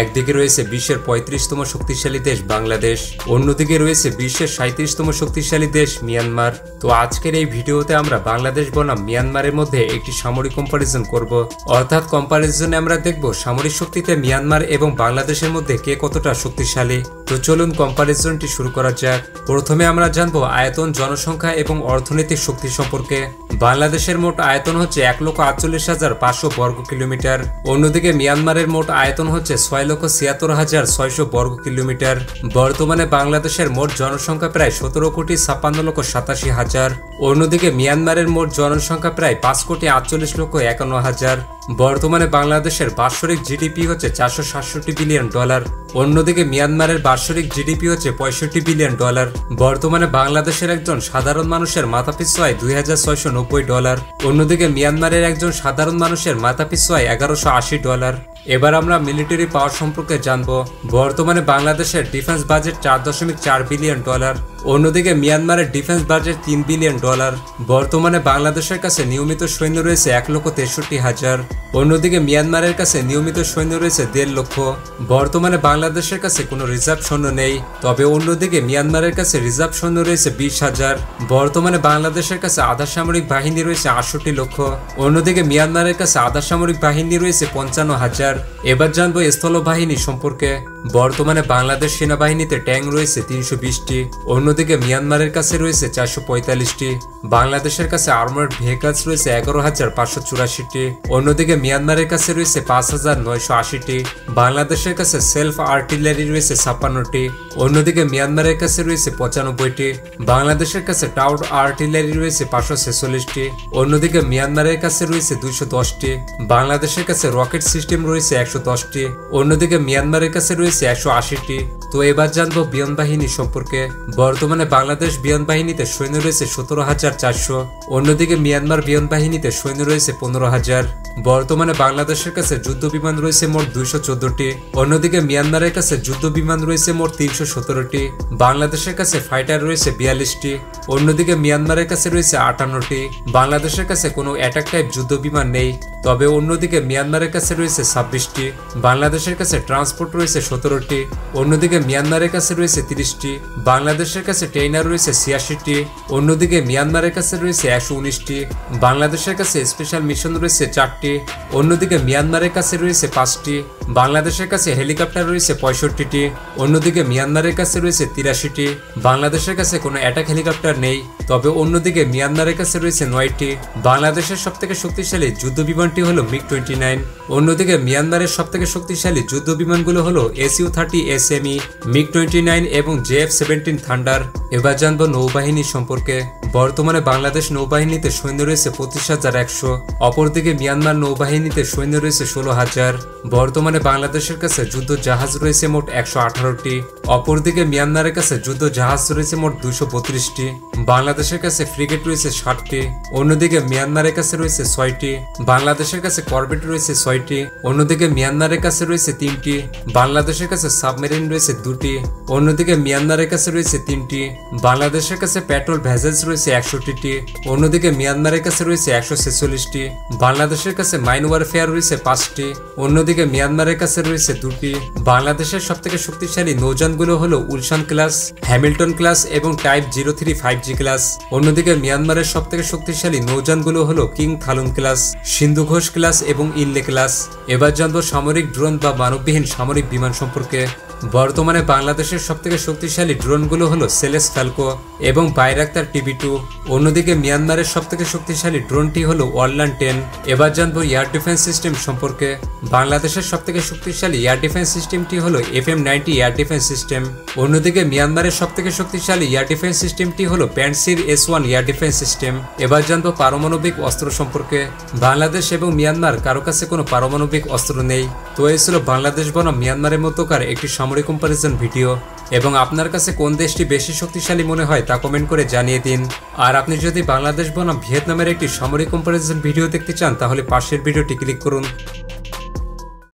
একদিকে রয়েছে বিশ্বের 35তম শক্তিশালী দেশ বাংলাদেশ, অন্যদিকে রয়েছে বিশ্বের 37তম শক্তিশালী দেশ মিয়ানমার। তো আজকের এই ভিডিওতে আমরা বাংলাদেশ বনাম মিয়ানমারের মধ্যে একটি সামরিক কম্পারিজন করব, অর্থাৎ কম্পারিজনে আমরা দেখব সামরিক শক্তিতে মিয়ানমার এবং বাংলাদেশের মধ্যে কে কতটা শক্তিশালী। তো চলুন কম্পারিজনটি শুরু করা যাক। প্রথমে আমরা জানব আয়তন, জনসংখ্যা এবং অর্থনৈতিক শক্তি সম্পর্কে। বাংলাদেশের মোট আয়তন হচ্ছে 1,48,500 বর্গ কিলোমিটার, অন্যদিকে মিয়ানমারের মোট আয়তন হচ্ছে 6,76,600 বর্গ কিলোমিটার। বর্তমানে বাংলাদেশের মোট জনসংখ্যা প্রায় 17,56,87,000, অন্যদিকে মিয়ানমারের মোট জনসংখ্যা প্রায় 5,48,51,000। বর্তমানে বাংলাদেশের বাৎসরিক জিডিপি হচ্ছে $467 বিলিয়ন, অন্যদিকে মিয়ানমারের বাৎসরিক জিডিপি হচ্ছে $65 বিলিয়ন। বর্তমানে বাংলাদেশের একজন সাধারণ মানুষের মাথাপিছু আয় $2,690, অন্যদিকে মিয়ানমারের একজন সাধারণ মানুষের মাথাপিছু আয় $1,180। এবার আমরা মিলিটারি পাওয়ার সম্পর্কে জানব। বর্তমানে বাংলাদেশের ডিফেন্স বাজেট $4.4 বিলিয়ন, অন্যদিকে মিয়ানমারের ডিফেন্স বাজেট $3 বিলিয়ন। বর্তমানে বাংলাদেশের কাছে নিয়মিত সৈন্য রয়েছে 1,63,000, অন্যদিকে মিয়ানমারের কাছে নিয়মিত সৈন্য রয়েছে 1.5 লক্ষ। বর্তমানে বাংলাদেশের কাছে কোনো রিজার্ভ সৈন্য নেই, তবে অন্যদিকে মিয়ানমারের কাছে রিজার্ভ সৈন্য রয়েছে 20,000। বর্তমানে বাংলাদেশের কাছে আধা সামরিক বাহিনী রয়েছে 68 লক্ষ, অন্যদিকে মিয়ানমারের কাছে আধা সামরিক বাহিনী রয়েছে 55,000। এবার জানবো স্থলবাহিনী সম্পর্কে। বর্তমানে বাংলাদেশ সেনাবাহিনীতে ট্যাঙ্ক রয়েছে 320টি, অন্যদিকে মিয়ানমারের কাছে রয়েছে 445টি। বাংলাদেশের কাছে আর্মার্ড ভেহিকলস রয়েছে 11,584টি, অন্যদিকে মিয়ানমারের কাছে রয়েছে 5,980টি। বাংলাদেশের কাছে সেলফ আর্টিলারি রয়েছে 56টি, অন্যদিকে মিয়ানমারের কাছে রয়েছে 95টি। বাংলাদেশের কাছে টাউড আর্টিলারি রয়েছে 546টি, অন্যদিকে মিয়ানমারের কাছে রয়েছে 210টি। বাংলাদেশের কাছে রকেট সিস্টেম রয়েছে 110টি, অন্যদিকে মিয়ানমারের কাছে রয়েছে 180টি। তো এবার জানবো বিমান বাহিনী সম্পর্কে। বর্তমানে বাংলাদেশ বিমান বাহিনীতে সৈন্য রয়েছে 17,400, অন্যদিকে মিয়ানমার বিমান বাহিনীতে সৈন্য রয়েছে 15,000। বর্তমানে বাংলাদেশের কাছে যুদ্ধ বিমান রয়েছে মোট 214টি, অন্যদিকে মিয়ানমারের কাছে যুদ্ধ বিমান রয়েছে মোট 317টি। বাংলাদেশের কাছে ফাইটার রয়েছে 42টি, অন্যদিকে মিয়ানমারের কাছে রয়েছে 58টি। বাংলাদেশের কাছে কোনো অ্যাটাক টাইপ যুদ্ধ বিমান নেই, তবে অন্যদিকে মিয়ানমারের কাছে রয়েছে 26টি। বাংলাদেশের কাছে ট্রান্সপোর্ট রয়েছে 17টি, অন্যদিকে মিয়ানমারের কাছে রয়েছে 30টি। বাংলাদেশের কাছে ট্রেইনার রয়েছে 86টি, অন্যদিকে মিয়ানমারের কাছে রয়েছে 119টি। বাংলাদেশের কাছে স্পেশাল মিশন রয়েছে 4টি, অন্যদিকে মিয়ানমারের কাছে রয়েছে 5টি। বাংলাদেশের কাছে হেলিকপ্টার রয়েছে 65টি, অন্যদিকে মিয়ানমারের কাছে রয়েছে 83টি। বাংলাদেশের কাছে কোনো অ্যাটাক হেলিকপ্টার নেই, তবে অন্যদিকে মিয়ানমারের কাছে রয়েছে 9টি। বাংলাদেশের সবথেকে শক্তিশালী যুদ্ধ বিমানটি হলো MiG-29, অন্যদিকে মিয়ানমারের সবথেকে শক্তিশালী যুদ্ধ বিমানগুলো হলো Su-30 SME, MiG-29 এবং JF-17 থান্ডার। এবার জানবো নৌবাহিনী সম্পর্কে। বর্তমানে বাংলাদেশ নৌবাহিনীতে সৈন্য রয়েছে 25,100, অপরদিকে মিয়ানমার নৌবাহিনীতে সৈন্য রয়েছে 16,000। বর্তমানে বাংলাদেশের কাছে যুদ্ধ জাহাজ রয়েছে মোট 118টি, অপরদিকে মিয়ানমারের কাছে যুদ্ধ জাহাজ রয়েছে মোট 232টি। বাংলাদেশের কাছে ফ্রিগেট রয়েছে 60টি, অন্যদিকে মিয়ানমারের কাছে রয়েছে 6টি। বাংলাদেশের কাছে করভেট রয়েছে 6টি, অন্যদিকে মিয়ানমারের কাছে রয়েছে 3টি। বাংলাদেশের কাছে সাবমেরিন রয়েছে 2টি, অন্যদিকে মিয়ানমারের কাছে রয়েছে 3টি। বাংলাদেশের কাছে পেট্রোল ভেসেলস রয়েছে 61টি, অন্যদিকে মিয়ানমারের কাছে রয়েছে 146টি। বাংলাদেশের কাছে মাইন ওয়ারফেয়ার রয়েছে 5টি, অন্যদিকে মিয়ানমারের কাছে রয়েছে 2টি। বাংলাদেশের সবথেকে শক্তিশালী নৌযানগুলো হলো উলশান ক্লাস, হ্যামিল্টন ক্লাস এবং টাইপ 035G ক্লাস, অন্যদিকে মিয়ানমারের সবথেকে শক্তিশালী নৌযানগুলো হলো কিং থালুন ক্লাস, সিন্ধু ঘোষ ক্লাস এবং ইনলে ক্লাস। এবার জানবো সামরিক ড্রোন বা মানববিহীন সামরিক বিমান সম্পর্কে। বর্তমানে বাংলাদেশের সবথেকে শক্তিশালী ড্রোনগুলো হলো সেলেস ফ্যালকো এবং বাইরাক্তার TB2, অন্যদিকে মিয়ানমারের সবথেকে শক্তিশালী ড্রোনটি হলো ওয়ারল্যান্ড 10। এবার জানবো এয়ার ডিফেন্স সিস্টেম সম্পর্কে। বাংলাদেশের সবথেকে শক্তিশালী এয়ার ডিফেন্স সিস্টেমটি হলো FM-90 এয়ার ডিফেন্স সিস্টেম, অন্যদিকে মিয়ানমারের সবথেকে শক্তিশালী এয়ার ডিফেন্স সিস্টেমটি হলো প্যান্টসির S1 এয়ার ডিফেন্স সিস্টেম। এবার জানবো পারমাণবিক অস্ত্র সম্পর্কে। বাংলাদেশ এবং মিয়ানমার কারো কাছে কোনো পারমাণবিক অস্ত্র নেই। তো এই ছিল বাংলাদেশ বনাম মিয়ানমারের মধ্যকার একটি সামরিক কম্পারিজন ভিডিও, এবং আপনার কাছে কোন দেশটি বেশি শক্তিশালী মনে হয় তা কমেন্ট করে জানিয়ে দিন। আর আপনি যদি বাংলাদেশ বনাম ভিয়েতনামের একটি সামরিক কম্পারিজন ভিডিও দেখতে চান তাহলে পাশের ভিডিওটি ক্লিক করুন।